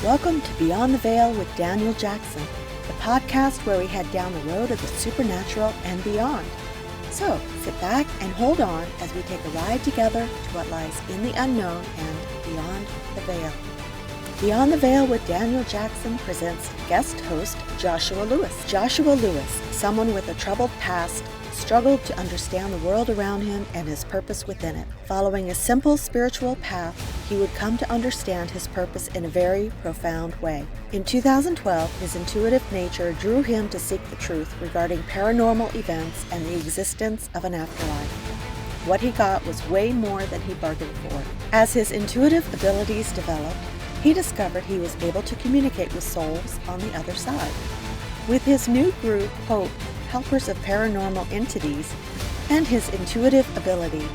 Welcome to Beyond the Veil with Daniel Jackson, the podcast where we head down the road of the supernatural and beyond. So, sit back and hold on as we take a ride together to what lies in the unknown and beyond the veil. Beyond the Veil with Daniel Jackson presents guest host Joshua Lewis. Joshua Lewis, someone with a troubled past, struggled to understand the world around him and his purpose within it. Following a simple spiritual path, he would come to understand his purpose in a very profound way. In 2012, his intuitive nature drew him to seek the truth regarding paranormal events and the existence of an afterlife. What he got was way more than he bargained for. As his intuitive abilities developed, he discovered he was able to communicate with souls on the other side. With his new group, H.O.P.E, Helpers of Paranormal Entities, and his intuitive ability,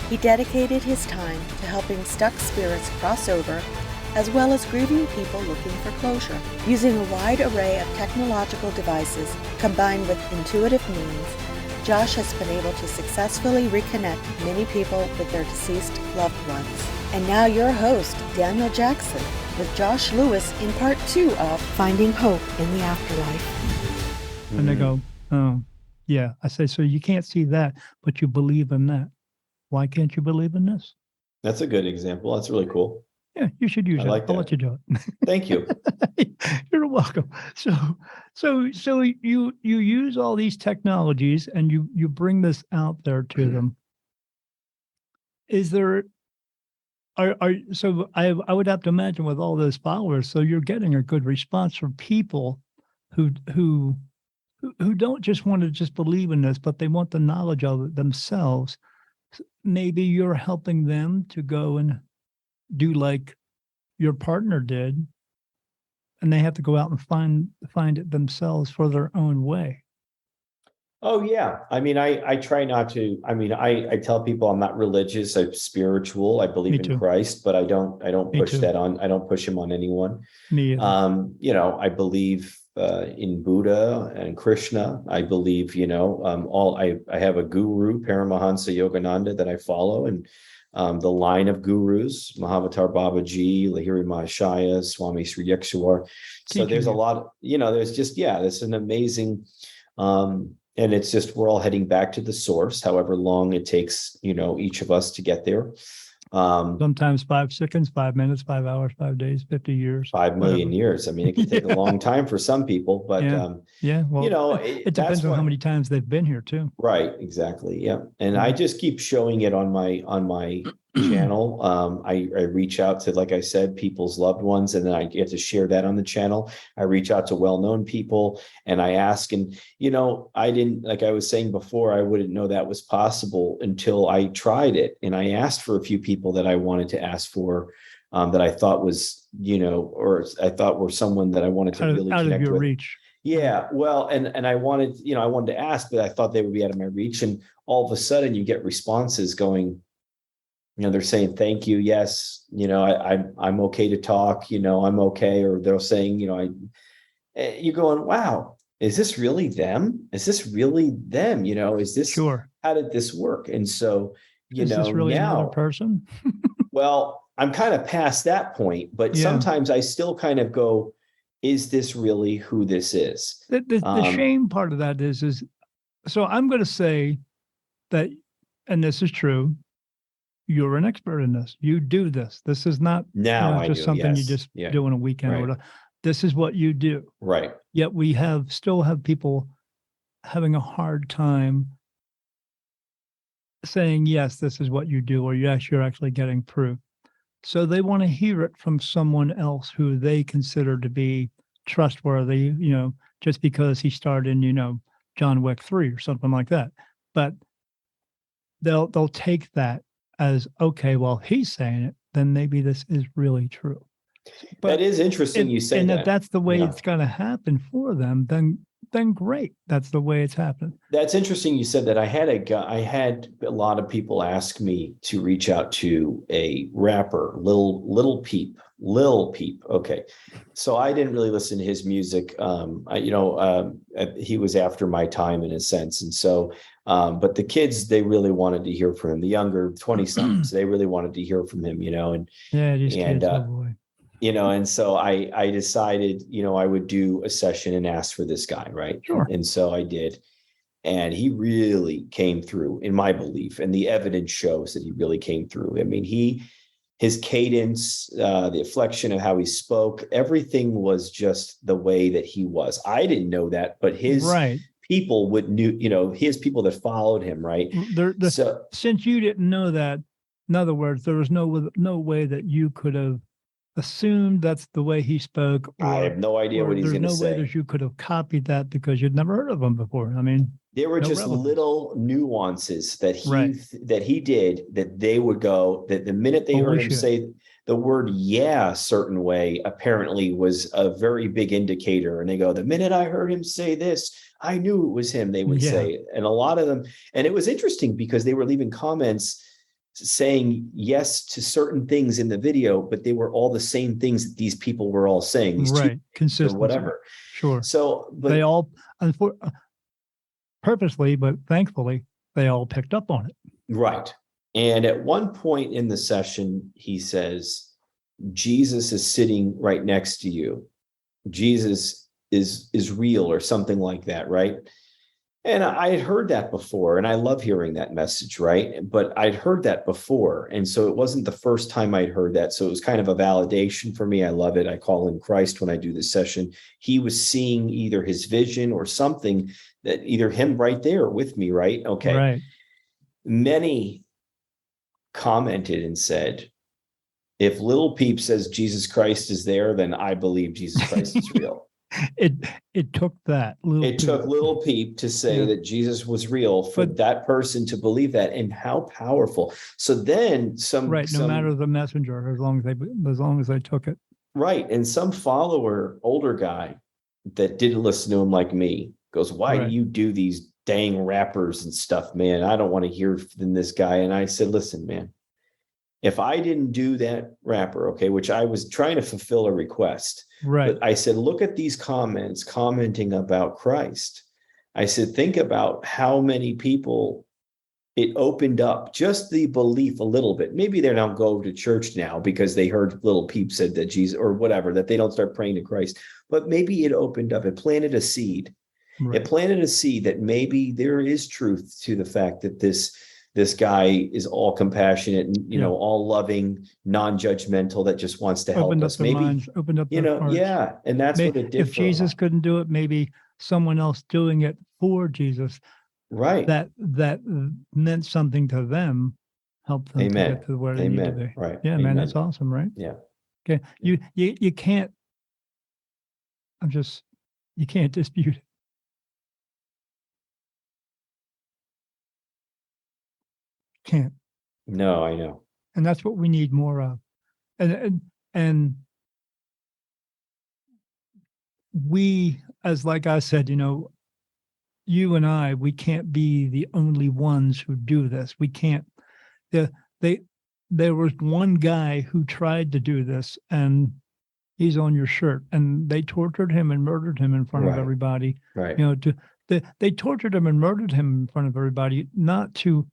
he dedicated his time to helping stuck spirits cross over, as well as grieving people looking for closure. Using a wide array of technological devices combined with intuitive means, Josh has been able to successfully reconnect many people with their deceased loved ones. And now your host, Daniel Jackson, with Josh Lewis in part 2 of Finding Hope in the Afterlife. And they go, oh, yeah. I say, so you can't see that, but you believe in that. Why can't you believe in this? That's a good example. That's really cool. Yeah, you should use it. Like I'll let you do it. Thank you. You're welcome. So you use all these technologies and you bring this out there to them. Is there so I would have to imagine with all those followers, so you're getting a good response from people who don't just want to just believe in this, but they want the knowledge of it themselves. Maybe you're helping them to go and do like your partner did, and they have to go out and find it themselves for their own way. Oh yeah. I mean, I try not to. I mean, I tell people I'm not religious. I'm spiritual. I believe in Christ, but I don't push that on. I don't push him on anyone. Me either. I believe in Buddha and Krishna. I believe, I have a guru, Paramahansa Yogananda, that I follow, and the line of gurus, Mahavatar Babaji, Lahiri Mahashaya, Swami Sri Yakshiwar. So there's a lot, there's an amazing, and it's just, we're all heading back to the source, however long it takes, each of us to get there. Sometimes 5 seconds, 5 minutes, 5 hours, 5 days, 50 years, 5 million years. I mean, it can take a long time for some people, but well, it depends on how many times they've been here too. Right, exactly. Yeah. And I just keep showing it on my channel. I reach out to, like I said, people's loved ones, and then I get to share that on the channel. I reach out to well-known people and I ask, and I didn't, like I was saying before, I wouldn't know that was possible until I tried it. And I asked for a few people that I wanted to ask for, that I thought was, or I thought were someone that I wanted to really connect with. Out of your reach. Yeah, well, and I wanted, I wanted to ask, but I thought they would be out of my reach. And all of a sudden you get responses going, they're saying, thank you. Yes. I'm okay to talk, I'm okay. Or they're saying, you're going, wow, is this really them? Is this really them? Is this, sure, how did this work? And so, is this really now, another person? Well, I'm kind of past that point, but sometimes I still kind of go, is this really who this is? The shame part of that is, so I'm going to say that, and this is true, you're an expert in this. You do this. This is not just something you just do on a weekend. Right. Or whatever. This is what you do. Right. Yet we still have people having a hard time saying, yes, this is what you do, or yes, you're actually getting proof. So they want to hear it from someone else who they consider to be trustworthy, just because he starred in, John Wick 3 or something like that. But they'll take that as, okay, well, he's saying it, then maybe this is really true. But that is interesting. You say and that. if that's the way it's going to happen for them, then great. That's the way it's happened. That's interesting. You said that. I had a lot of people ask me to reach out to a rapper, Lil Peep. Okay. So I didn't really listen to his music. He was after my time in a sense. And so, but the kids, they really wanted to hear from him. The younger 20 somethings, they really wanted to hear from him, and these kids, oh boy. and so I decided, I would do a session and ask for this guy, right? Sure. And so I did. And he really came through, in my belief, and the evidence shows that he really came through. I mean, his cadence, the inflection of how he spoke, everything was just the way that he was. I didn't know that, but his Right. people his people that followed him, right? So since you didn't know that, in other words, there was no way that you could have assumed that's the way he spoke. Or, I have no idea what he's going to say. There's no way that you could have copied that because you'd never heard of him before. I mean, there were just relevance. Little nuances that he did that they would go, that the minute they heard him say the word "yeah" a certain way, apparently was a very big indicator. And they go, the minute I heard him say this, I knew it was him, they would say. And a lot of them, and it was interesting because they were leaving comments saying yes to certain things in the video, but they were all the same things that these people were all saying, these consistency, or whatever. Sure. So, but they all, purposely, but thankfully, they all picked up on it. Right. And at one point in the session, he says, Jesus is sitting right next to you. Jesus is real, or something like that, right? And I had heard that before, and I love hearing that message, right? But I'd heard that before. And so it wasn't the first time I'd heard that. So it was kind of a validation for me. I love it. I call him Christ when I do this session. He was seeing either his vision or something, that either him right there with me, right? Okay. Right. Many commented and said, if Little Peep says Jesus Christ is there, then I believe Jesus Christ is real. It took that. Took Little Peep to say that Jesus was real for that person to believe that, and how powerful. So then no matter the messenger, as long as they took it. Right. And some follower, older guy that didn't listen to him like me, goes, why do you do these dang rappers and stuff, man? I don't want to hear from this guy. And I said, listen, man, if I didn't do that rapper, okay, which I was trying to fulfill a request, but I said, look at these comments commenting about Christ. I said, think about how many people it opened up just the belief a little bit. Maybe they don't go to church now because they heard Little Peep said that Jesus, or whatever, that they don't start praying to Christ, but maybe it opened up, it planted a seed. It planted a seed that maybe there is truth to the fact that this guy is all compassionate and, all loving, non-judgmental, that just wants to help us. Maybe minds, opened up their hearts. And that's what it did. If Jesus couldn't do it, maybe someone else doing it for Jesus, right? That meant something to them, helped them to get to where they need to be. Right? Yeah, man, that's awesome, right? Yeah. Okay, you can't. You can't dispute it. Can't. No, I know. And that's what we need more of. And we, as like I said, you and I, we can't be the only ones who do this. We can't. There was one guy who tried to do this, and he's on your shirt, and they tortured him and murdered him in front of everybody. Right. They tortured him and murdered him in front of everybody, not to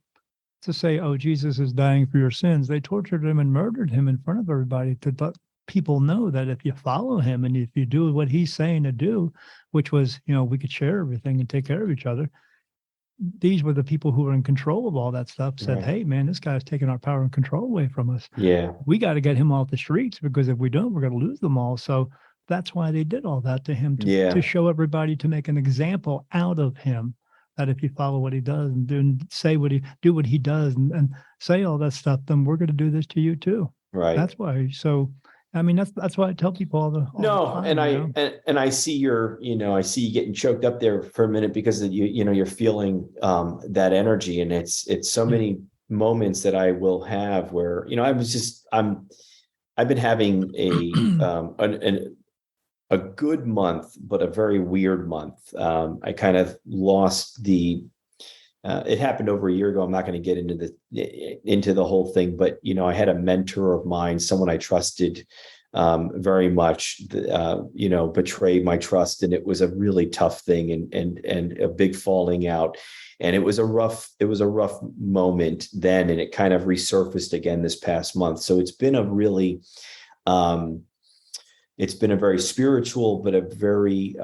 say, oh, Jesus is dying for your sins. They tortured him and murdered him in front of everybody to let people know that if you follow him and if you do what he's saying to do, which was, we could share everything and take care of each other. These were the people who were in control of all that stuff, said, hey, man, this guy's taking our power and control away from us. Yeah. We got to get him off the streets, because if we don't, we're going to lose them all. So that's why they did all that to him, to show everybody, to make an example out of him. That if you follow what he does and do what he does and say all that stuff, then we're going to do this to you too. Right. That's why. So, I mean, that's why I tell people all the time, and I see I see you getting choked up there for a minute because you're feeling that energy, and it's so many moments that I will have where I've been having a good month, but a very weird month. I kind of lost it happened over a year ago. I'm not going to get into the whole thing, but I had a mentor of mine, someone I trusted very much, betrayed my trust, and it was a really tough thing and a big falling out. And it was a rough moment then, and it kind of resurfaced again this past month. So it's been a really it's been a very spiritual, but a very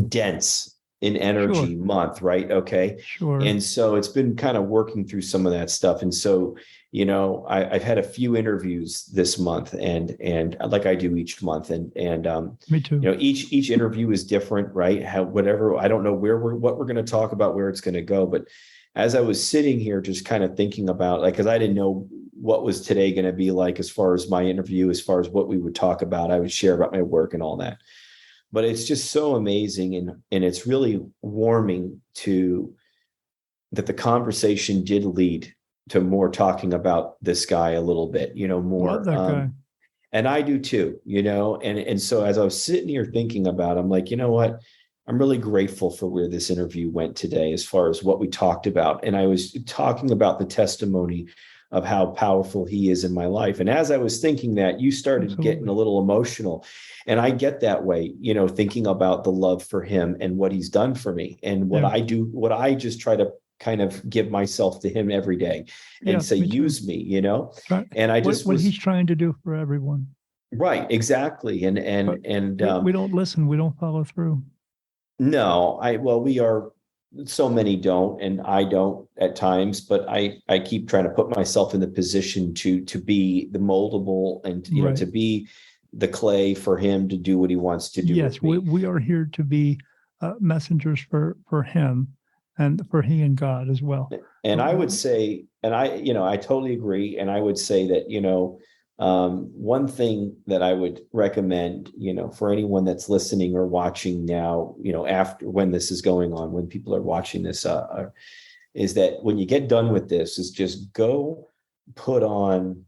dense in energy month, right? Okay. Sure. And so it's been kind of working through some of that stuff. And so, I've had a few interviews this month and like I do each month. And me too. Each interview is different, right? Whatever, I don't know what we're going to talk about, where it's going to go. But as I was sitting here, just kind of thinking about, like, cause I didn't know what was today going to be like, as far as my interview, as far as what we would talk about, I would share about my work and all that. But it's just so amazing, and it's really warming that the conversation did lead to more talking about this guy a little bit, more. Love that guy. And I do too, and so as I was sitting here thinking about, I'm like, you know what? I'm really grateful for where this interview went today, as far as what we talked about. And I was talking about the testimony of how powerful he is in my life. And as I was thinking that, you started getting a little emotional. And I get that way, thinking about the love for him and what he's done for me, and what I do, what I just try to kind of give myself to him every day and say, use me, and I just what he's trying to do for everyone. Right. Exactly. And we don't listen. We don't follow through. No, so many don't, and I don't at times, but I keep trying to put myself in the position to be the moldable and, to be the clay for him to do what he wants to do. Yes, we are here to be messengers for him, and for he and God as well. And I would say, and I totally agree. And I would say that, one thing that I would recommend, for anyone that's listening or watching now, after, when this is going on, when people are watching this, is that when you get done with this, is just go put on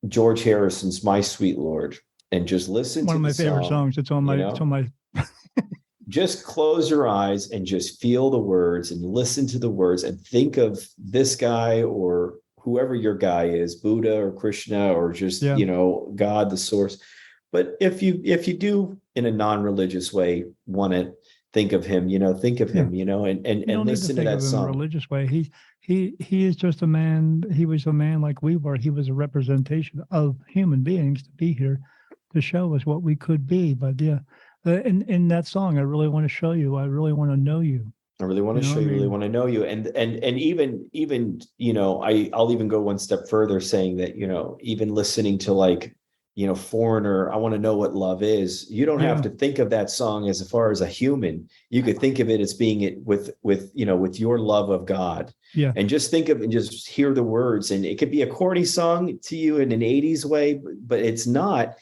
George Harrison's "My Sweet Lord" and just listen to one of my favorite songs. It's on my just close your eyes and just feel the words and listen to the words and think of this guy, or whoever your guy is, Buddha or Krishna, or just, God, the source. But if you do, in a non-religious way, want to think of him, think of him, and listen to that song. In a religious way. He is just a man. He was a man like we were. He was a representation of human beings to be here to show us what we could be. But in that song, I really want to show you. I really want to know you. I really want to show you, really want to know you. And even, I'll even go one step further, saying that, even listening to, like, Foreigner, I want to know what love is. You don't have to think of that song as far as a human. You could think of it as being it with your love of God. Yeah. And just think of and just hear the words. And it could be a corny song to you in an 80s way, but it's not.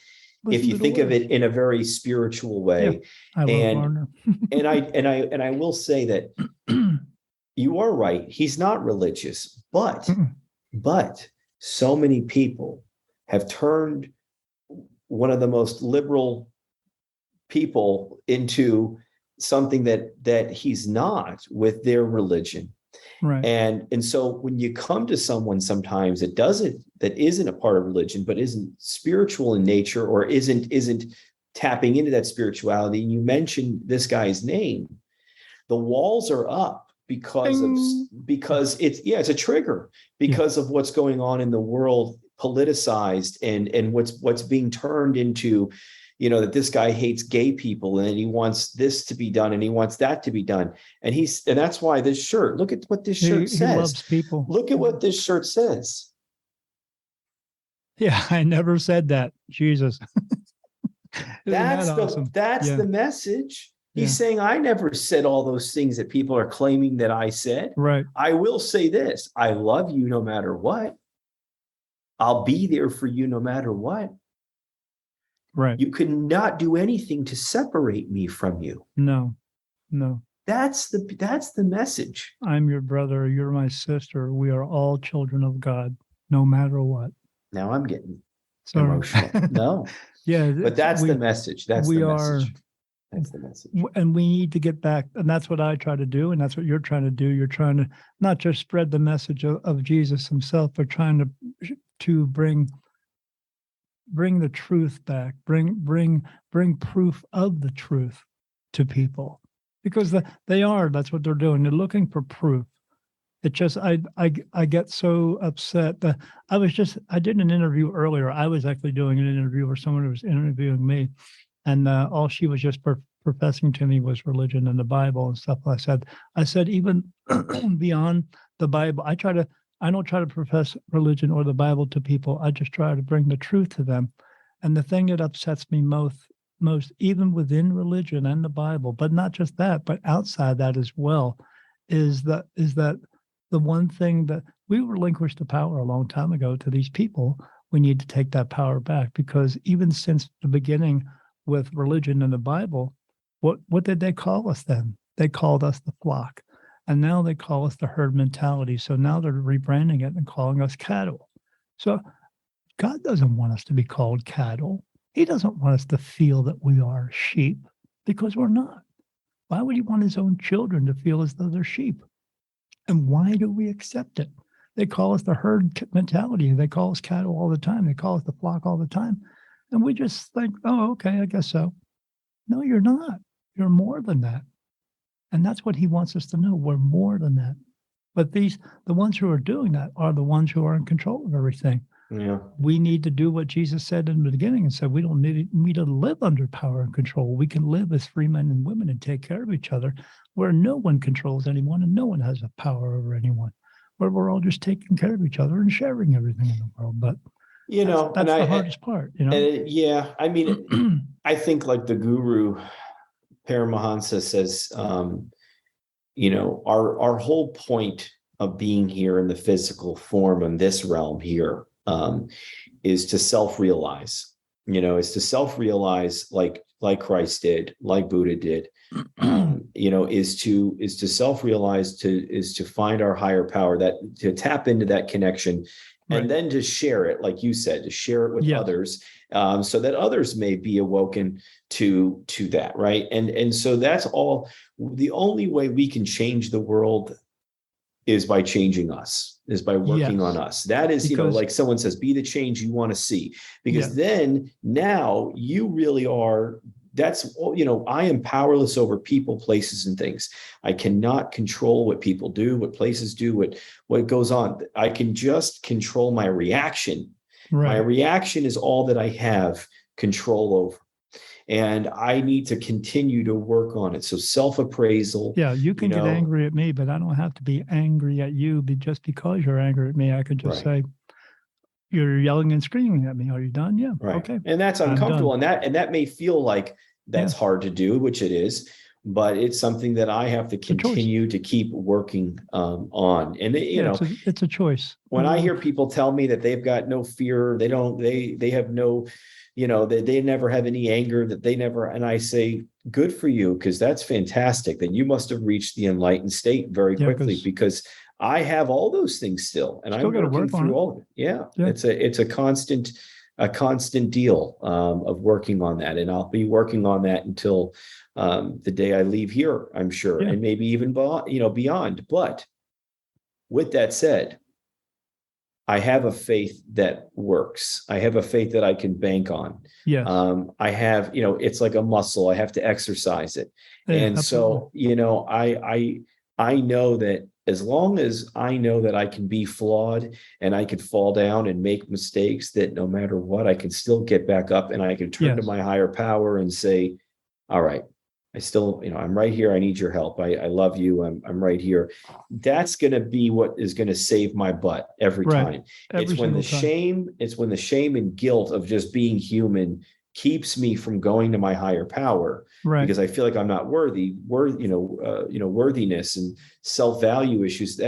If you think of it in a very spiritual way. I love Warner. and I will say that you are right. He's not religious, but so many people have turned one of the most liberal people into something that he's not, with their religion. Right. And so when you come to someone sometimes that isn't a part of religion, but isn't spiritual in nature, or isn't tapping into that spirituality, and you mention this guy's name, the walls are up because it's a trigger because of what's going on in the world, politicized, and what's being turned into, that this guy hates gay people, and he wants this to be done, and he wants that to be done. And that's why this shirt, look at what this shirt says. He loves people. Look at what this shirt says. Yeah, I never said that. Jesus. That's the message. He's saying, I never said all those things that people are claiming that I said. Right. I will say this. I love you no matter what. I'll be there for you no matter what. Right. You cannot do anything to separate me from you. No. That's the message. I'm your brother. You're my sister. We are all children of God, no matter what. Now I'm getting emotional. No. Yeah. But that's the message. That's the message. That's the message. And we need to get back. And that's what I try to do. And that's what you're trying to do. You're trying to not just spread the message of Jesus himself, but trying to bring the truth back, bring proof of the truth to people, because that's what they're doing. They're looking for proof. It just I get so upset that I did an interview earlier. I was actually doing an interview where someone was interviewing me, and all she was just professing to me was religion and the Bible and stuff. I said even beyond the Bible, I don't try to profess religion or the Bible to people. I just try to bring the truth to them. And the thing that upsets me most even within religion and the Bible, but not just that, but outside that as well, is that the one thing that we relinquished the power a long time ago to these people. We need to take that power back, because even since the beginning with religion and the Bible, what did they call us then? They called us the flock. And now they call us the herd mentality. So now they're rebranding it and calling us cattle. So God doesn't want us to be called cattle. He doesn't want us to feel that we are sheep, because we're not. Why would he want his own children to feel as though they're sheep? And why do we accept it? They call us the herd mentality. They call us cattle all the time. They call us the flock all the time. And we just think, oh, okay, I guess so. No, you're not. You're more than that. And that's what he wants us to know. We're more than that. But the ones who are doing that are the ones who are in control of everything. Yeah. We need to do what Jesus said in the beginning and said, we don't need to live under power and control. We can live as free men and women and take care of each other, where no one controls anyone and no one has a power over anyone, where we're all just taking care of each other and sharing everything in the world. But that's the hardest part, Yeah, I mean, I think like the guru Paramahansa says, our whole point of being here in the physical form in this realm here is to self-realize, is to self-realize like Christ did, like Buddha did, is to self-realize, is to find our higher power, that to tap into that connection, and Right. then to share it, like you said, to share it with others, so that others may be awoken to that, right? And so that's all. The only way we can change the world is by changing us, is by working on us. That is, Because, like someone says, be the change you want to see, because then now you really are. That's, I am powerless over people, places, and things. I cannot control what people do, what places do, what goes on. I can just control my reaction. right. My reaction is all that I have control over. And I need to continue to work on it. So self-appraisal. Yeah, you can get angry at me, but I don't have to be angry at you just because you're angry at me. I can just say, you're yelling and screaming at me. Are you done? Yeah. Right. Okay. And that's uncomfortable. And that may feel like that's hard to do, which it is, but it's something that I have to continue to keep working on. And it's a choice. When I hear people tell me that they've got no fear, they have no, they never have any anger, that they never, and I say, good for you, because that's fantastic. That you must have reached the enlightened state very quickly, because I have all those things still, and I'm working through all of it. Yeah. It's a constant deal of working on that, and I'll be working on that until the day I leave here, I'm sure, and maybe even beyond. But with that said, I have a faith that works. I have a faith that I can bank on. Yes. I have, it's like a muscle. I have to exercise it. And absolutely. So, I know that as long as I know that I can be flawed and I can fall down and make mistakes, that no matter what, I can still get back up, and I can turn to my higher power and say, all right, I still, I'm right here. I need your help. I love you. I'm right here. That's going to be what is going to save my butt every time. It's when the shame and guilt of just being human keeps me from going to my higher power, because I feel like I'm not worthy, worthiness and self-value issues,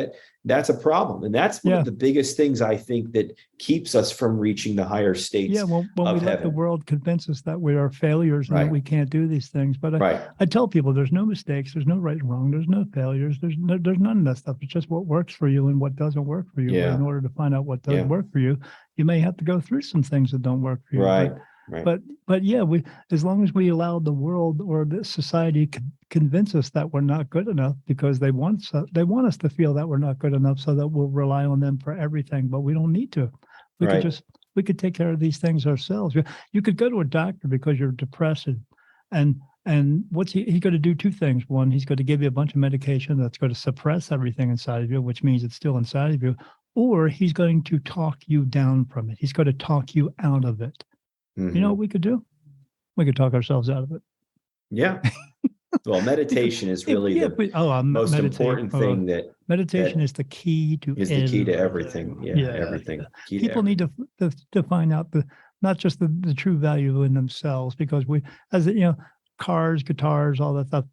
that's a problem. And that's one of the biggest things I think that keeps us from reaching the higher states. Yeah, when we let the world convince us that we are failures and that we can't do these things. But I tell people there's no mistakes, there's no right and wrong, there's no failures, there's none of that stuff. It's just what works for you and what doesn't work for you. In order to find out what does work for you, you may have to go through some things that don't work for you. But yeah, as long as we allow the world or the society convince us that we're not good enough, because they want us to feel that we're not good enough, so that we'll rely on them for everything. But we don't need to. We could take care of these things ourselves. You could go to a doctor because you're depressed, and And what's he going to do? Two things. One, he's going to give you a bunch of medication that's going to suppress everything inside of you, which means it's still inside of you, or he's going to talk you down from it. He's going to talk you out of it. Mhm. You know what we could do? We could talk ourselves out of it. Yeah. Well, meditation is really the most important thing that meditation is the key to is the key to everything. Yeah, everything. Key to People need to find out not just the true value in themselves, because cars, guitars, all that stuff.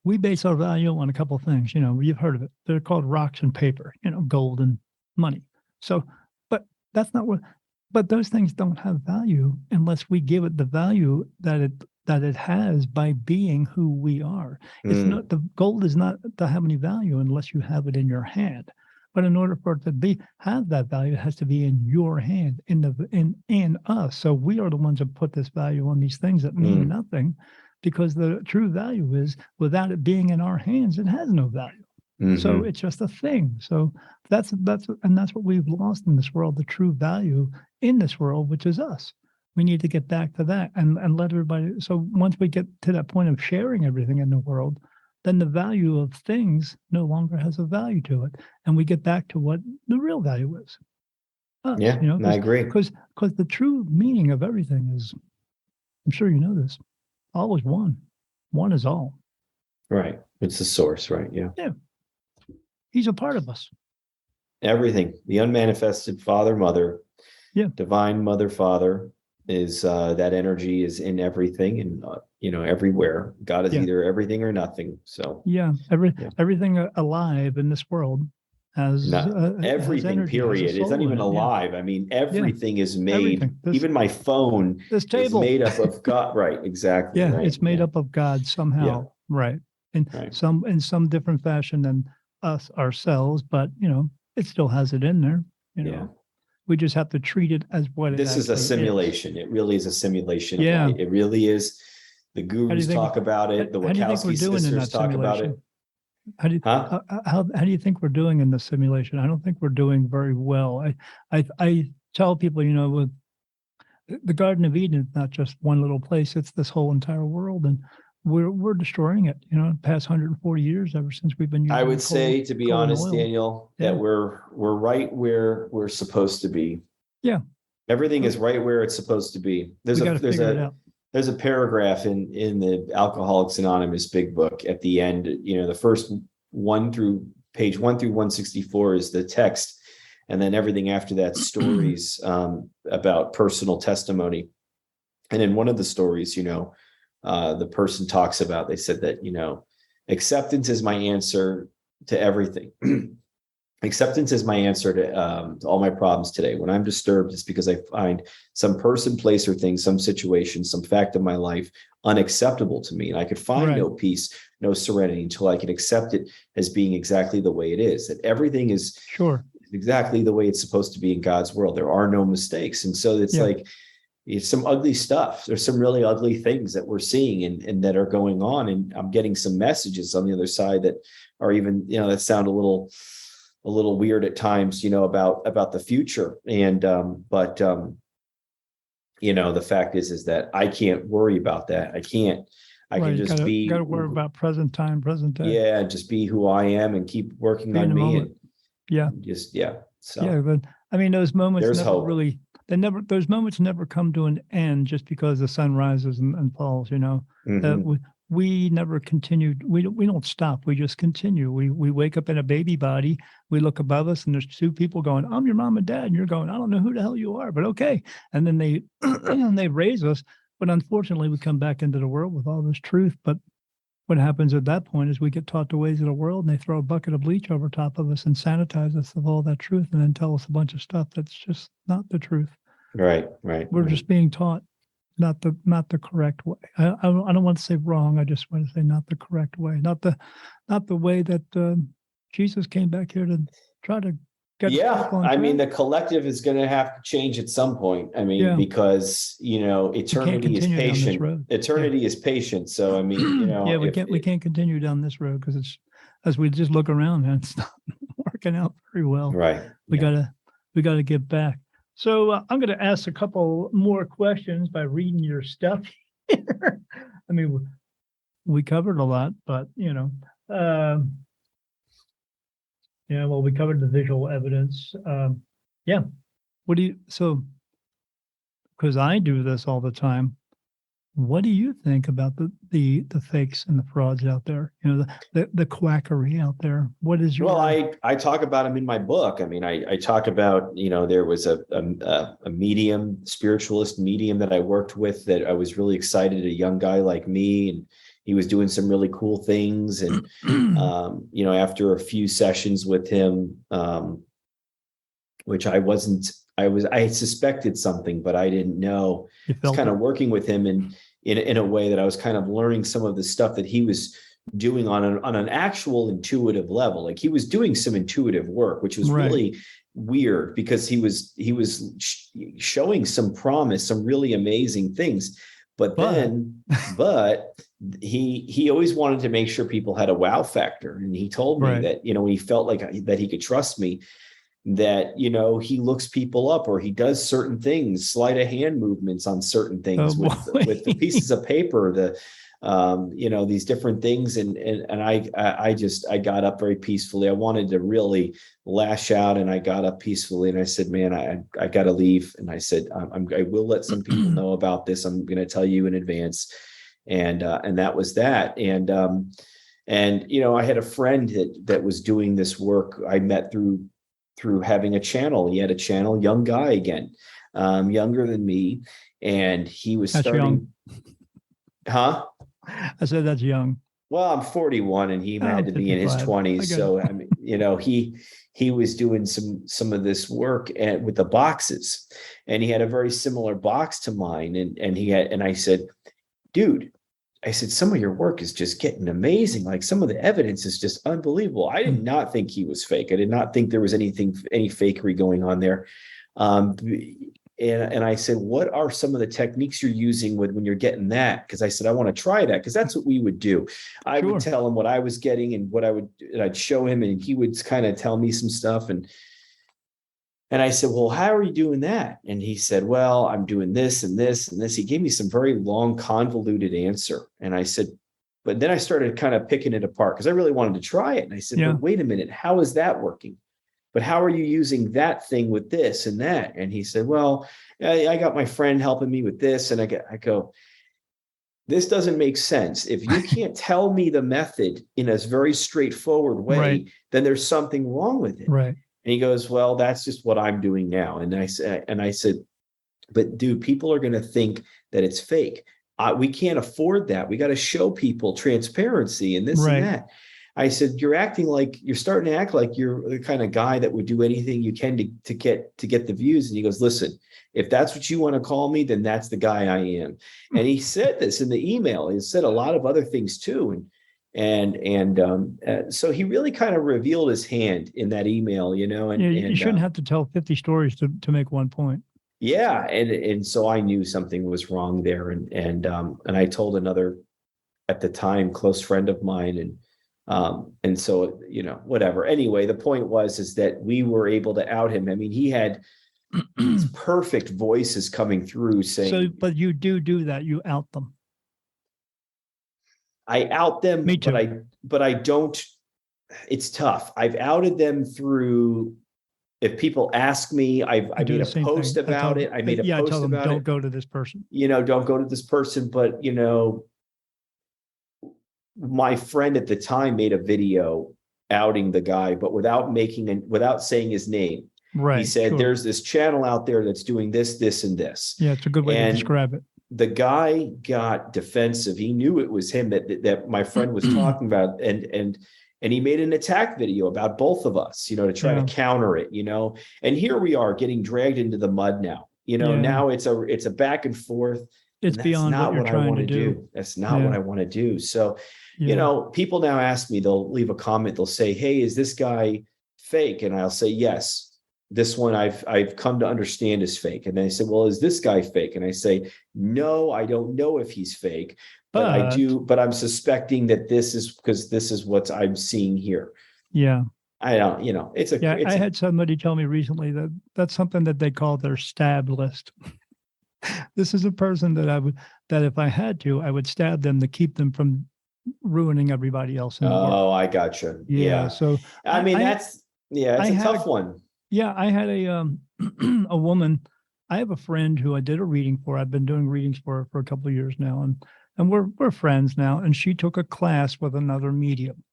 We base our value on a couple of things. You've heard of it. They're called rocks and paper. Gold and money. So, but that's not what. But those things don't have value unless we give it the value that it has by being who we are. It's not, the gold is not to have any value unless you have it in your hand. But in order for it to have that value, it has to be in your hand, in us. So we are the ones that put this value on these things that mean nothing, because the true value is, without it being in our hands, it has no value. So it's just a thing. So that's what we've lost in this world, the true value in this world, which is us. We need to get back to that and let everybody. So once we get to that point of sharing everything in the world, then the value of things no longer has a value to it. And we get back to what the real value is. Us, I agree. Because the true meaning of everything is, I'm sure you know this, all is one. One is all. Right. It's the source, right? Yeah. Yeah. He's a part of us. Everything. The unmanifested Father, Mother. Yeah. Divine Mother, Father is that energy is in everything and everywhere. God is either everything or nothing. So everything alive in this world has everything. energy, period. It's not even alive. I mean, everything is made. Everything. Even my phone this table is made up of God. Right. Exactly. Yeah, right. it's made up of God somehow. Right. In some different fashion than us ourselves, but it still has it in there. We just have to treat it as what this is a simulation. It really is a simulation. Yeah. It really is. The gurus talk about it. The Wachowski sisters talk about it. How do you think we're doing in the simulation? I don't think we're doing very well. I tell people, with the Garden of Eden, it's not just one little place; it's this whole entire world, and we're destroying it. Past 140 years, ever since we've been using. I would say, to be honest, Daniel, that we're right where we're supposed to be. Yeah, everything is right where it's supposed to be. There's a paragraph in the Alcoholics Anonymous big book at the end. The first page 1 through 164 is the text, and then everything after that stories about personal testimony. And in one of the stories, the person talks about, they said that, acceptance is my answer to everything. Acceptance is my answer to all my problems today. When I'm disturbed, it's because I find some person, place, or thing, some situation, some fact of my life unacceptable to me. And I could find no peace, no serenity until I can accept it as being exactly the way it is. That everything is exactly the way it's supposed to be in God's world. There are no mistakes. And so it's it's some ugly stuff. There's some really ugly things that we're seeing and that are going on. And I'm getting some messages on the other side that are even, that sound a little weird at times, about the future. And, the fact is that I can't worry about that. I can just gotta worry about present time, present day. Yeah. Just be who I am and keep working on me. So, but I mean, those moments there's never hope. Those moments never come to an end just because the sun rises and falls, we never continued. We don't stop. We just continue. We wake up in a baby body. We look above us, and there's two people going, "I'm your mom and dad," and you're going, "I don't know who the hell you are, but okay." And then they they raise us, but unfortunately, we come back into the world with all this truth. But what happens at that point is we get taught the ways of the world, and they throw a bucket of bleach over top of us and sanitize us of all that truth, and then tell us a bunch of stuff that's just not the truth. Right. We're just being taught not the correct way. I don't want to say wrong. I just want to say not the correct way, not the way that Jesus came back here to try to get. I mean, the collective is going to have to change at some point. I mean, because eternity is patient. Eternity is patient. So I mean, we can't continue down this road because it's, as we just look around, and it's not working out very well. Right. We gotta get back. So I'm going to ask a couple more questions by reading your stuff. I mean, we covered a lot, but yeah, well, we covered the visual evidence. Yeah. Because I do this all the time. What do you think about the fakes and the frauds out there? The quackery out there. What is your? Well, I talk about them in my book. I mean, I talk about, there was a medium, spiritualist medium that I worked with that I was really excited, a young guy like me, and he was doing some really cool things. And, after a few sessions with him, which I suspected something, but I didn't know. It's kind of working with him in a way that I was kind of learning some of the stuff that he was doing on an actual intuitive level. Like he was doing some intuitive work, which was really weird because he was showing some promise, some really amazing things. But he always wanted to make sure people had a wow factor. And he told me that, when he felt like that he could trust me, that, he looks people up or he does certain things, sleight of hand movements on certain things with the pieces of paper, these different things. And I got up very peacefully. I wanted to really lash out, and I got up peacefully and I said, man, I got to leave. And I said, I will let some people know about this. I'm going to tell you in advance. And that was that. And I had a friend that was doing this work I met through having a channel. He had a channel, young guy again, younger than me. And he was starting. Huh? I said, that's young. Well, I'm 41 and he had to 55. Be in his 20s. So, I mean, he was doing some of this work with the boxes, and he had a very similar box to mine. And I said, dude, some of your work is just getting amazing. Like some of the evidence is just unbelievable. I did not think he was fake. I did not think there was any fakery going on there. And I said, what are some of the techniques you're using when you're getting that? Because I said, I want to try that, because that's what we would do. I would tell him what I was getting and I'd show him, and he would kind of tell me some stuff. And I said, well, how are you doing that? And he said, well, I'm doing this and this and this. He gave me some very long, convoluted answer. And I said, but then I started kind of picking it apart because I really wanted to try it. And I said, but wait a minute, how is that working? But how are you using that thing with this and that? And he said, well, I got my friend helping me with this. And I go, this doesn't make sense. If you can't tell me the method in a very straightforward way, then there's something wrong with it. Right. And he goes, well, that's just what I'm doing now. And I said, but dude, people are going to think that it's fake. We can't afford that. We got to show people transparency and this and that. I said, you're starting to act like you're the kind of guy that would do anything you can to get the views. And he goes, listen, if that's what you want to call me, then that's the guy I am. And he said this in the email. He said a lot of other things too. And so he really kind of revealed his hand in that email, and you shouldn't have to tell 50 stories to make one point. Yeah. And so I knew something was wrong there. And I told another, at the time, close friend of mine, and so, whatever. Anyway, the point is that we were able to out him. I mean, he had these perfect voices coming through saying. So, but you do that. You out them. I out them, Me too. but I don't. It's tough. I've outed them through. If people ask me, I made a post about it. I made a post about it. Don't go to this person. Don't go to this person. But my friend at the time made a video outing the guy, but without saying his name. Right. He said, there's this channel out there that's doing this, this, and this. Yeah, it's a good way to describe it. The guy got defensive. He knew it was him that my friend was talking about. And he made an attack video about both of us, to try to counter it, and here we are getting dragged into the mud now, now it's a back and forth. It's beyond what you're trying to do. That's not what I want to do. So, people now ask me, they'll leave a comment. They'll say, hey, is this guy fake? And I'll say, yes. This one I've come to understand is fake. And they say, well, is this guy fake? And I say, no, I don't know if he's fake, but I do. But I'm suspecting that this is because this is what I'm seeing here. Yeah. I don't, I had somebody tell me recently that that's something that they call their stab list. This is a person that if I had to, I would stab them to keep them from ruining everybody else in the world. Oh, I gotcha. Yeah. Yeah. So I mean, I it's I a had tough one. yeah, I had a a woman. I have a friend who I did a reading for. I've been doing readings for a couple of years now, and we're friends now. And she took a class with another medium.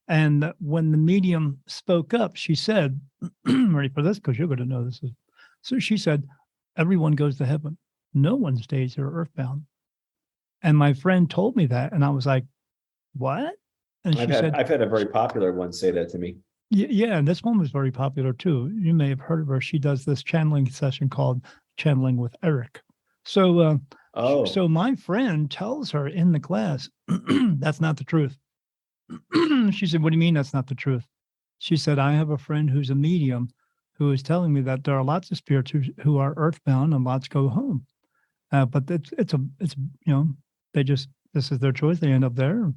And when the medium spoke up, she said, "Ready for this? Because you're going to know this is." So she said, "Everyone goes to heaven. No one stays here earthbound." And my friend told me that, and I was like, "What?" And she said, I've had a very popular one say that to me. Yeah, and this one was very popular too. You may have heard of her. She does this channeling session called Channeling with Eric. So, Oh, so my friend tells her in the class, "That's not the truth." She said, "What do you mean that's not the truth?" She said, "I have a friend who's a medium who is telling me that there are lots of spirits who are earthbound and lots go home. But it's they just this is their choice. They end up there.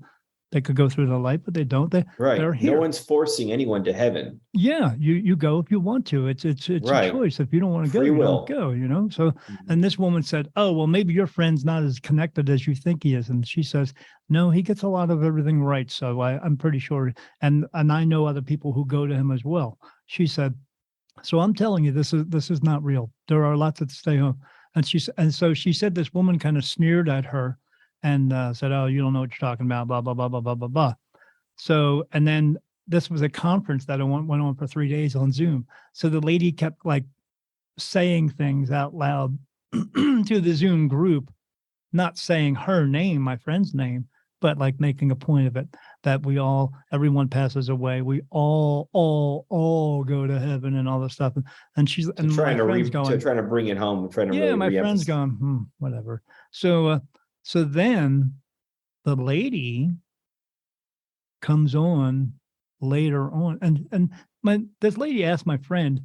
They could go through the light, but they don't. They're right. No here." one's forcing anyone to heaven. Yeah, you go if you want to. It's a Right. choice. If you don't want to go, Free you don't will. go, you know? So, and this woman said, "Oh, well, maybe your friend's not as connected as you think he is." And she says, "No, he gets a lot of everything right. So I'm pretty sure. And I know other people who go to him as well." She said, "So I'm telling you, this is not real. There are lots that stay home." And so she said this woman kind of sneered at her and said, "Oh, you don't know what you're talking about, blah, blah, blah, blah, blah, blah, blah." So, and then this was a conference that went on for 3 days on Zoom. So the lady kept like saying things out loud to the Zoom group, not saying her name, my friend's name, but like making a point of it that everyone passes away. We all go to heaven and all this stuff. And my friend's going, trying to bring it home, trying to yeah, really my friend's re-emphasize. going, whatever. So then the lady comes on later on, and this lady asked my friend,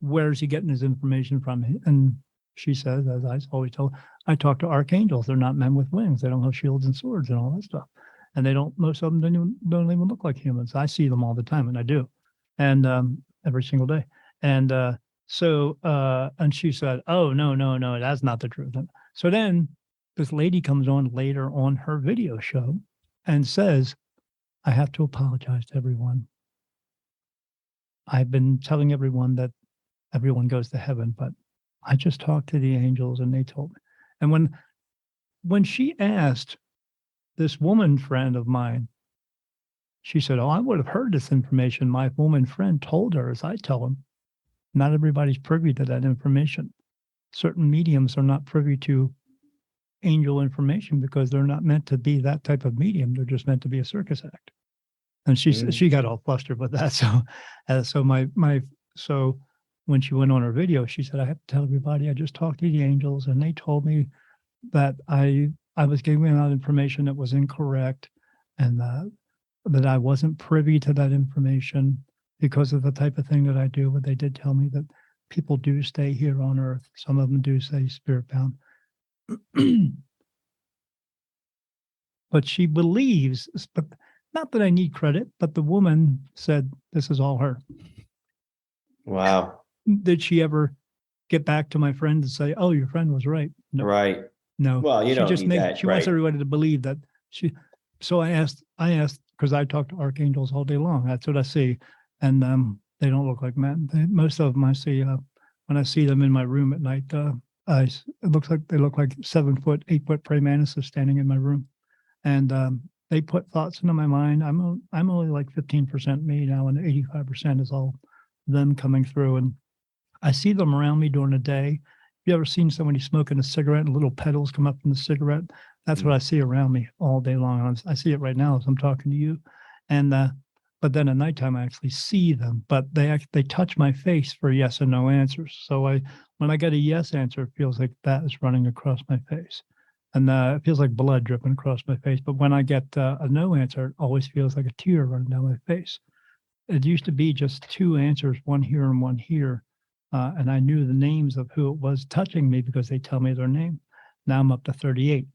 "Where's he getting his information from?" And she says, as I always tell, "I talk to archangels. They're not men with wings. They don't have shields and swords and all that stuff, and they don't. Most of them don't even look like humans. I see them all the time, and I do, and every single day." And and she said, "Oh, no, that's not the truth." And so then this lady comes on later on her video show and says, "I have to apologize to everyone. I've been telling everyone that everyone goes to heaven, but I just talked to the angels and they told me." And when she asked this woman friend of mine, she said, "Oh, I would have heard this information. My woman friend told her, as I tell them, not everybody's privy to that information. Certain mediums are not privy to angel information because they're not meant to be that type of medium. They're just meant to be a circus act." And she got all flustered with that. So when she went on her video, she said, "I have to tell everybody I just talked to the angels and they told me that I was giving out information that was incorrect and that I wasn't privy to that information because of the type of thing that I do. But they did tell me that people do stay here on earth. Some of them do stay spirit bound." But she believes, but not that I need credit, but the woman said this is all her. Wow. Did she ever get back to my friend and say, "Oh, your friend was right"? No. Right. No. Well, you She don't just need that. she wants Right. everybody to believe that she. So I asked because I talk to archangels all day long. That's what I see, and they don't look like men. Most of them I see when I see them in my room at night. It looks like they look like 7 foot, 8 foot praying mantises standing in my room, and they put thoughts into my mind. I'm only like 15% me now, and 85% is all them coming through. And I see them around me during the day. You ever seen somebody smoking a cigarette and little petals come up from the cigarette? That's what I see around me all day long. I see it right now as I'm talking to you. And but then at nighttime I actually see them, but they touch my face for yes and no answers. So when I get a yes answer, it feels like that is running across my face. And it feels like blood dripping across my face. But when I get a no answer, it always feels like a tear running down my face. It used to be just two answers, one here and one here. And I knew the names of who it was touching me because they tell me their name. Now I'm up to 38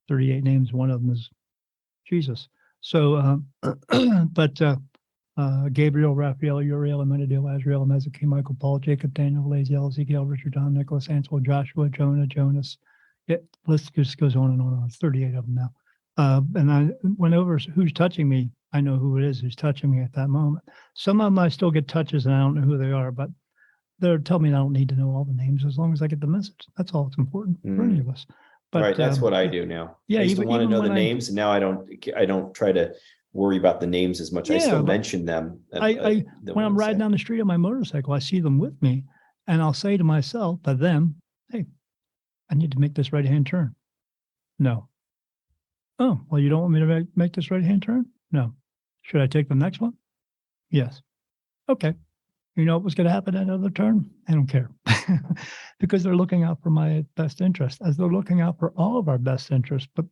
names. One of them is Jesus. So, but Gabriel, Raphael, Uriel, Amenadiel, Azrael, Ezekiel, Michael, Paul, Jacob, Daniel, Laziel, Ezekiel, Richard, Don, Nicholas, Ansel, Joshua, Jonah, Jonas, List just goes on and on and on. It's 38 of them now. And I went over who's touching me. I know who it is who's touching me at that moment. Some of them I still get touches and I don't know who they are, but they're telling me I don't need to know all the names as long as I get the message. That's all that's important for any of us. But right. That's what I do now. Yeah, I used to want to know the when names, and now I don't try to worry about the names as much. I still mention them. When I'm riding down the street on my motorcycle, I see them with me, and I'll say to myself, to them, "Hey, I need to make this right-hand turn." No. Oh, well, you don't want me to make this right-hand turn? No. Should I take the next one? Yes. Okay. You know what was going to happen at another turn? I don't care. Because they're looking out for my best interest, as they're looking out for all of our best interests. But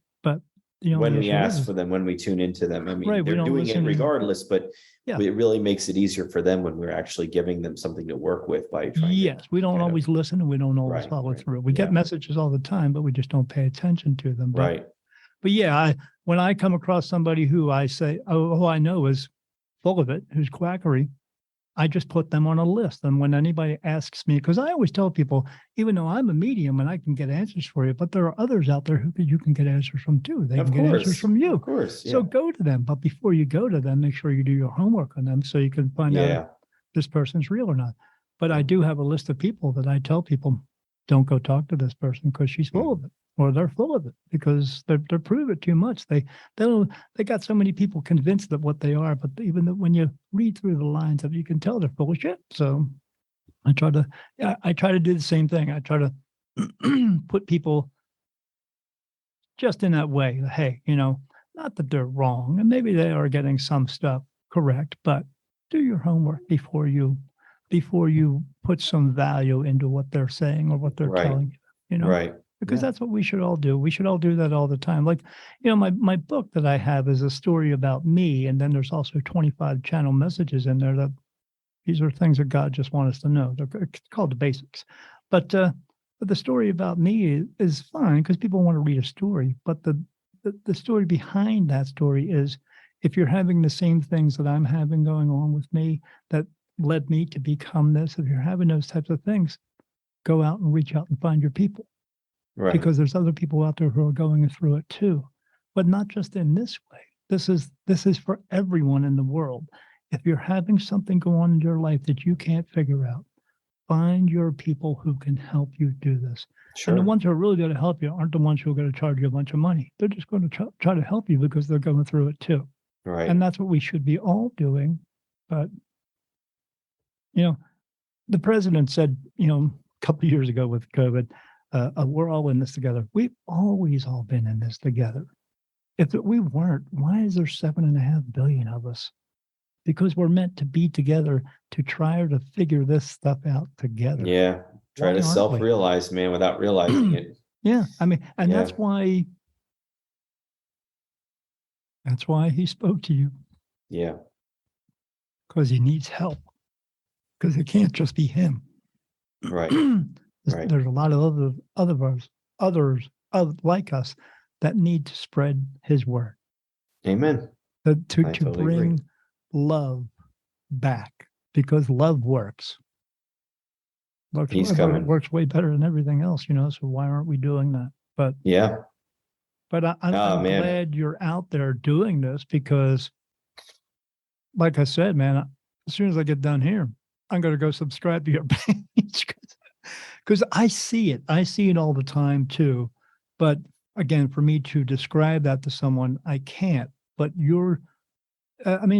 when we ask for them, when we tune into them, I mean, right, they're doing it regardless, but yeah, it really makes it easier for them when we're actually giving them something to work with by trying. Yes, we don't always listen, and we don't always follow through. We get messages all the time, but we just don't pay attention to them. But yeah, when I come across somebody who I say, oh, I know is full of it, who's quackery, I just put them on a list. And when anybody asks me, because I always tell people, even though I'm a medium and I can get answers for you, but there are others out there who you can get answers from too. They can get answers from you. Of course. Yeah. So go to them. But before you go to them, make sure you do your homework on them so you can find out if this person's real or not. But I do have a list of people that I tell people, don't go talk to this person because she's full of it, or they're full of it because they prove it too much. They got so many people convinced of what they are, but even when you read through the lines of, you can tell they're full of shit. So I try to do the same thing. I try to put people just in that way. Hey, not that they're wrong, and maybe they are getting some stuff correct, but do your homework before you put some value into what they're saying or what they're telling you. Right. Because that's what we should all do. We should all do that all the time. Like, my book that I have is a story about me, and then there's also 25 channel messages in there that these are things that God just wants us to know. They're called the basics. But the story about me is fine because people want to read a story. But the story behind that story is, if you're having the same things that I'm having going on with me that led me to become this, if you're having those types of things, go out and reach out and find your people. Right. Because there's other people out there who are going through it too, but not just in this way. This is for everyone in the world. If you're having something go on in your life that you can't figure out, find your people who can help you do this. Sure. And the ones who are really going to help you aren't the ones who are going to charge you a bunch of money. They're just going to try to help you because they're going through it too. Right. And that's what we should be all doing. But the president said, a couple of years ago with COVID, we're all in this together. We've always all been in this together. If we weren't, why is there 7.5 billion of us? Because we're meant to be together to try to figure this stuff out together. Yeah. Try to self-realize, man, without realizing it. Yeah. I mean, and that's why he spoke to you. Yeah. Because he needs help. Because it can't just be him. Right. Right. There's a lot of others like us that need to spread his word. Amen. To totally bring agree. love back, because love works. He's coming. It works way better than everything else, so why aren't we doing that? But I'm glad you're out there doing this, because like I said, man, as soon as I get done here, I'm going to go subscribe to your page. Because I see it all the time too. But again, for me to describe that to someone, I can't. But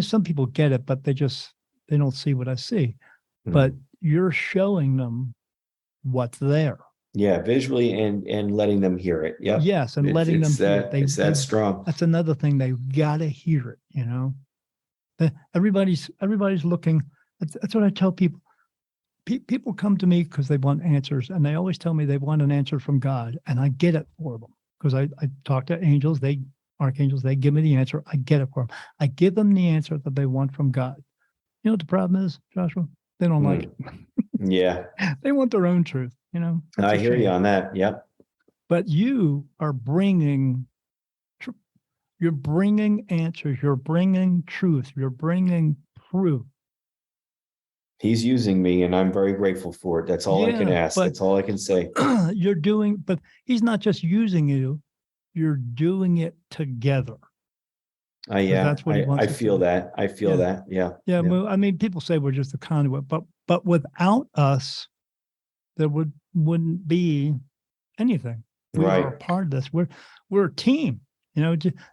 some people get it, but they don't see what I see. But you're showing them what's there. Yeah, visually and letting them hear it. Yep. Yes, and letting them hear it. It's that strong. That's another thing. They've got to hear it, Everybody's looking. That's what I tell people. People come to me because they want answers, and they always tell me they want an answer from God, and I get it for them because I talk to angels, archangels, they give me the answer. I get it for them. I give them the answer that they want from God. You know what the problem is, Joshua? They don't like it. Yeah. They want their own truth, I hear you on that. Yep. But you are bringing answers. You're bringing truth. You're bringing proof. He's using me, and I'm very grateful for it. That's all I can ask. That's all I can say. But he's not just using you, you're doing it together. That's what he wants. I feel that. I feel that. Yeah. Yeah. Well, I mean, people say we're just a conduit, but without us, there wouldn't be anything. We are a part of this. We're a team.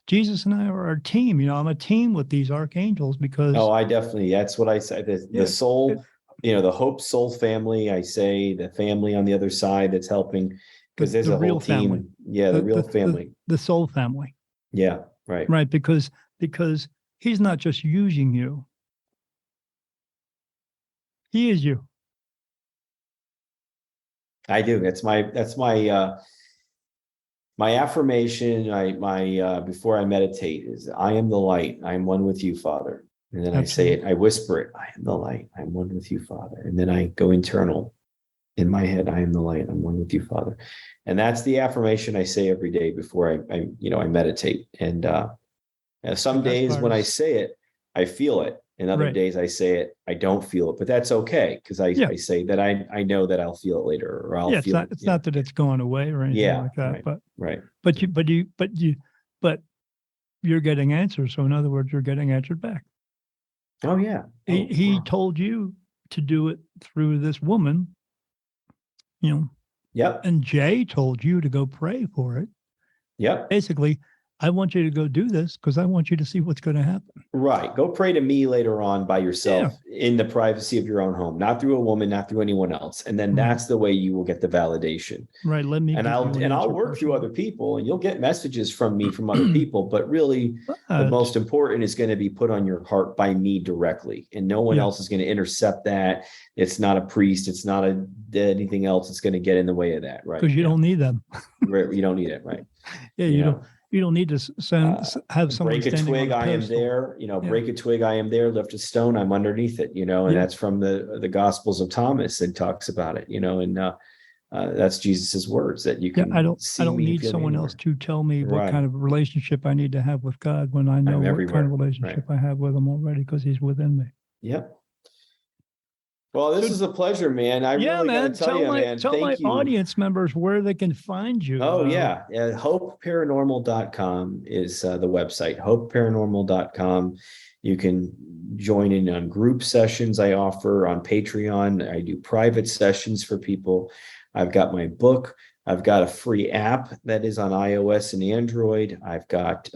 Jesus and I are a team. I'm a team with these archangels because. Oh, I definitely. That's what I say. The soul, the Hope Soul family. I say the family on the other side that's helping, because there's a whole team. Family. Yeah, the real family. The soul family. Yeah. Right. Right. Because he's not just using you. He is you. I do. That's my my affirmation. My before I meditate is, I am the light. I am one with you, Father. And then Absolutely. I say it, I whisper it, I am the light. I'm one with you, Father. And then I go internal in my head, I am the light. I'm one with you, Father. And that's the affirmation I say every day before I meditate. And some days when I say it, I feel it. And other days I say it, I don't feel it, but that's okay. Because I say that I know that I'll feel it later, or I'll feel it. It's not that it's going away or anything like that, but you're getting answers. So in other words, you're getting answered back. Oh yeah. He told you to do it through this woman, Yep. And Jay told you to go pray for it. Yep. Basically, I want you to go do this because I want you to see what's going to happen. Right. Go pray to me later on by yourself in the privacy of your own home, not through a woman, not through anyone else. And then that's the way you will get the validation. Right. I'll work through other people, and you'll get messages from me from other people. But really, the most important is going to be put on your heart by me directly, and no one else is going to intercept that. It's not a priest. It's not anything else that's going to get in the way of that. Right. Because you don't need them. Right. You don't need it. Right. Yeah. You don't need to have someone break a twig. I am there. Break a twig. I am there. Lift a stone. I'm underneath it. And that's from the Gospels of Thomas, and talks about it. And that's Jesus's words that you can. I don't need someone else to tell me what kind of relationship I need to have with God when I know what kind of relationship I have with Him already, because He's within me. Yep. Well, this is a pleasure, man. I really got to tell you, man. Tell my audience members where they can find you. Oh, yeah. HOPEparanormal.com is the website, HOPEparanormal.com. You can join in on group sessions I offer on Patreon. I do private sessions for people. I've got my book. I've got a free app that is on iOS and Android. I've got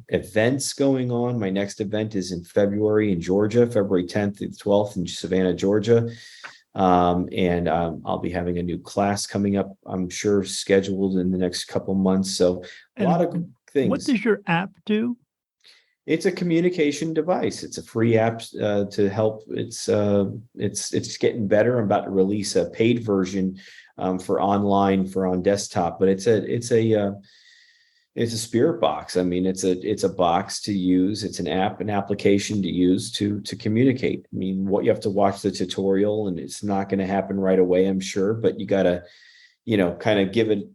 events going on. My next event is in February in Georgia, February 10th through the 12th in Savannah, Georgia. And I'll be having a new class coming up, I'm sure, scheduled in the next couple months. So a lot of things. What does your app do? It's a communication device. It's a free app to help. It's getting better. I'm about to release a paid version for on desktop, but it's a spirit box. I mean, it's a box to use. It's an application to use to communicate. I mean, what you have to watch the tutorial, and it's not going to happen right away, I'm sure, but you got to, kind of give it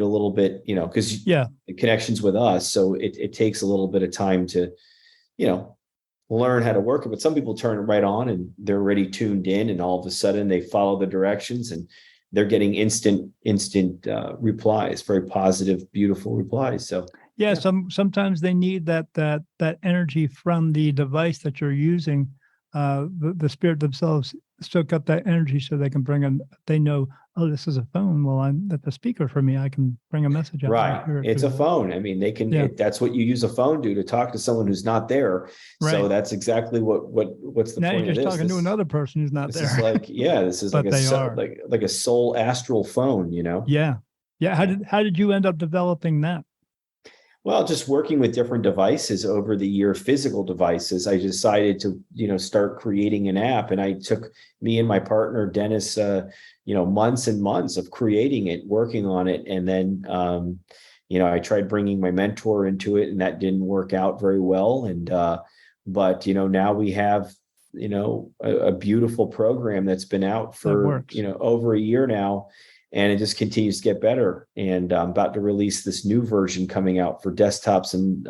a little bit, because the connection's with us. So it takes a little bit of time to, learn how to work it. But some people turn it right on and they're already tuned in, and all of a sudden they follow the directions and they're getting instant replies, very positive, beautiful replies. So sometimes they need that energy from the device that you're using. The spirit themselves soak up that energy so they can bring in. They know, oh, this is a phone. Well, I'm at the speaker for me. I can bring a message out. Right. It's a phone. I mean, they can. That's what you use a phone to talk to someone who's not there. Right. So that's exactly what's the now point you're just of this. Talking to another person who's not there. This is like a soul astral phone. Yeah. How did you end up developing that? Well, just working with different devices over the year, physical devices, I decided to, start creating an app. And I took me and my partner, Dennis, months and months of creating it, working on it. And then, I tried bringing my mentor into it, and that didn't work out very well. And, but, now we have, a beautiful program that's been out for, over a year now. And it just continues to get better. And I'm about to release this new version coming out for desktops and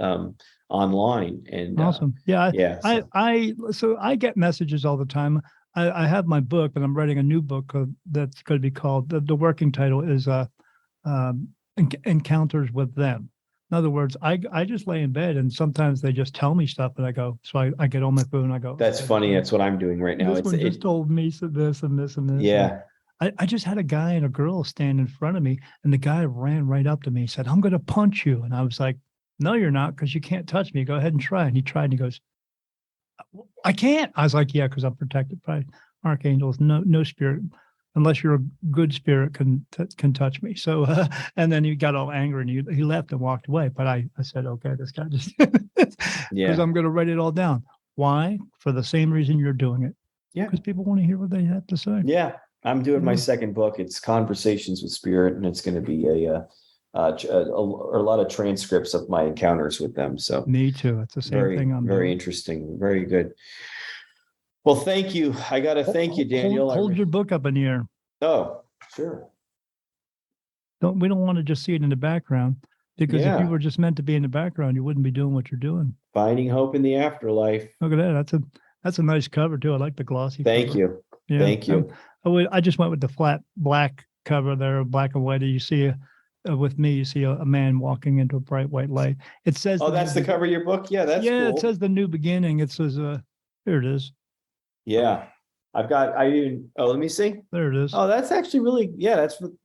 online. And awesome. So I get messages all the time. I have my book, and I'm writing a new book that's going to be called, the working title is Encounters with Them. In other words, I just lay in bed, and sometimes they just tell me stuff, and I go, so I get on my phone, and I go, That's funny. That's what I'm doing right now. this one just told me this and this and this. Yeah. I just had a guy and a girl stand in front of me, and the guy ran right up to me, said, "I'm going to punch you." And I was like, "No, you're not, because you can't touch me. Go ahead and try." And he tried, and he goes, "I can't." I was like, "Yeah, because I'm protected by archangels. No spirit, unless you're a good spirit, can touch me." So, and then he got all angry, and he left and walked away. But I said, "Okay, this guy just," because I'm going to write it all down. Why? For the same reason you're doing it. Yeah. Because people want to hear what they have to say. Yeah. I'm doing my second book. It's Conversations with Spirit, and it's going to be a lot of transcripts of my encounters with them. So me too. It's the same thing. I'm very doing. interesting. Very good. Well, thank you. I got to thank you, Daniel. Hold your book up in the air. Oh, sure. We don't want to just see it in the background, because if you were just meant to be in the background, you wouldn't be doing what you're doing. Finding Hope in the Afterlife. Look at that. That's a nice cover too. I like the glossy. Thank cover. you. Yeah. Thank you. I just went with the flat black cover there, black and white. You see, with me, you see a man walking into a bright white light. It says, "Oh, that's the cover of your book." Yeah, that's cool. It says The New Beginning. It says, here it is. Yeah, let me see. There it is. Oh, that's actually really,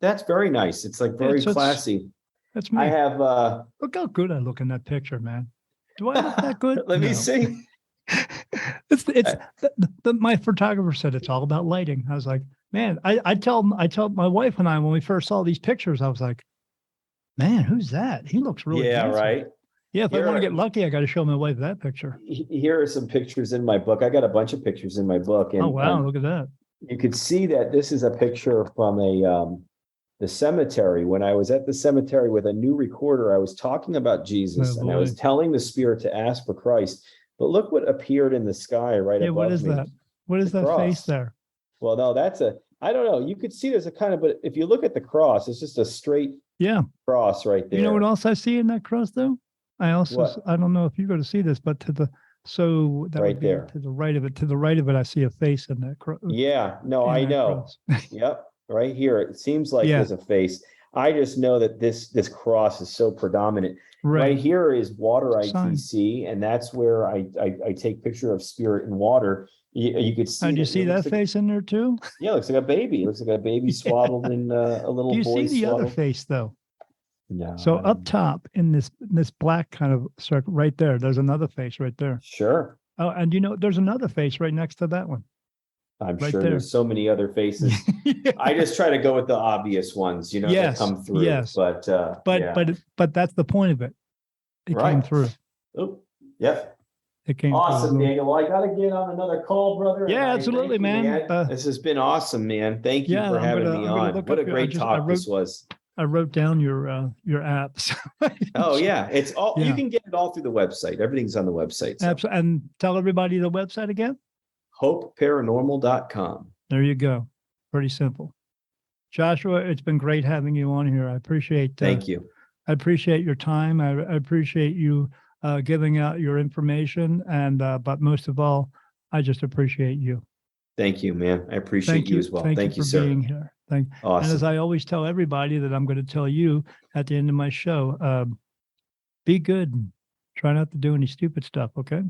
that's very nice. It's like very classy. That's me. I have, look how good I look in that picture, man. Do I look that good? Let me see. My photographer said it's all about lighting. I was like, man, I tell my wife and I, when we first saw these pictures, I was like, man, who's that? He looks really handsome. Right. Yeah, if I want to get lucky, I got to show my wife that picture. Here are some pictures in my book. I got a bunch of pictures in my book. And, oh wow, look at that. You could see that this is a picture from the cemetery. When I was at the cemetery with a new recorder, I was talking about Jesus, and I was telling the spirit to ask for Christ. But look what appeared in the sky right above me. What is that? What is that face there? Well, no, I don't know. You could see there's a kind of, but if you look at the cross, it's just a straight cross right there. You know what else I see in that cross though? I don't know if you're going to see this, but right there to the right of it, I see a face in that cross. Yeah, no, I know. Yep, right here. It seems like there's a face. I just know that this cross is so predominant. Right here is water ITC, and that's where I take picture of spirit and water. You could see. Do you see that face in there too? Yeah, it looks like a baby. It looks like a baby swaddled in a little boy. Do you see the other face though? No. So up top in this black kind of circle right there's another face right there. Sure. Oh, and there's another face right next to that one. I'm sure there's so many other faces. I just try to go with the obvious ones, that come through. Yes. But that's the point of it. It came through. Oh, yep. It came awesome, through. Daniel. Well, I got to get on another call, brother. Yeah, absolutely, man. This has been awesome, man. Thank you for having me on. What a great talk this was. I wrote down your apps. Oh yeah, it's all you can get it all through the website. Everything's on the website. So. Absolutely. And tell everybody the website again. HopeParanormal.com. There you go. Pretty simple. Joshua, it's been great having you on here. I appreciate. Thank you. I appreciate your time. I appreciate you giving out your information, and but most of all, I just appreciate you. Thank you, man. I appreciate you as well. Thank you, for sir. Being here. Awesome. And as I always tell everybody that I'm going to tell you at the end of my show, be good. And try not to do any stupid stuff. Okay.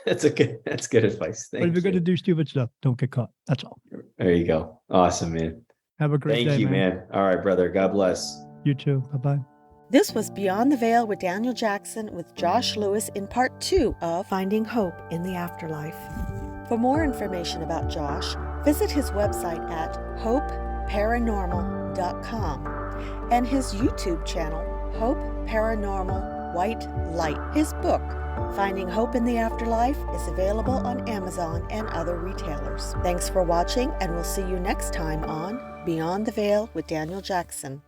That's good advice. But if you're going to do stupid stuff, don't get caught. That's all. There you go. Awesome, man. Have a great day. Thank you, man. All right, brother. God bless. You too. Bye-bye. This was Beyond the Veil with Daniel Jackson with Josh Lewis in part 2 of Finding Hope in the Afterlife. For more information about Josh, visit his website at HopeParanormal.com and his YouTube channel, Hope Paranormal White Light. His book, Finding Hope in the Afterlife, is available on Amazon and other retailers. Thanks for watching, and we'll see you next time on Beyond the Veil with Daniel Jackson.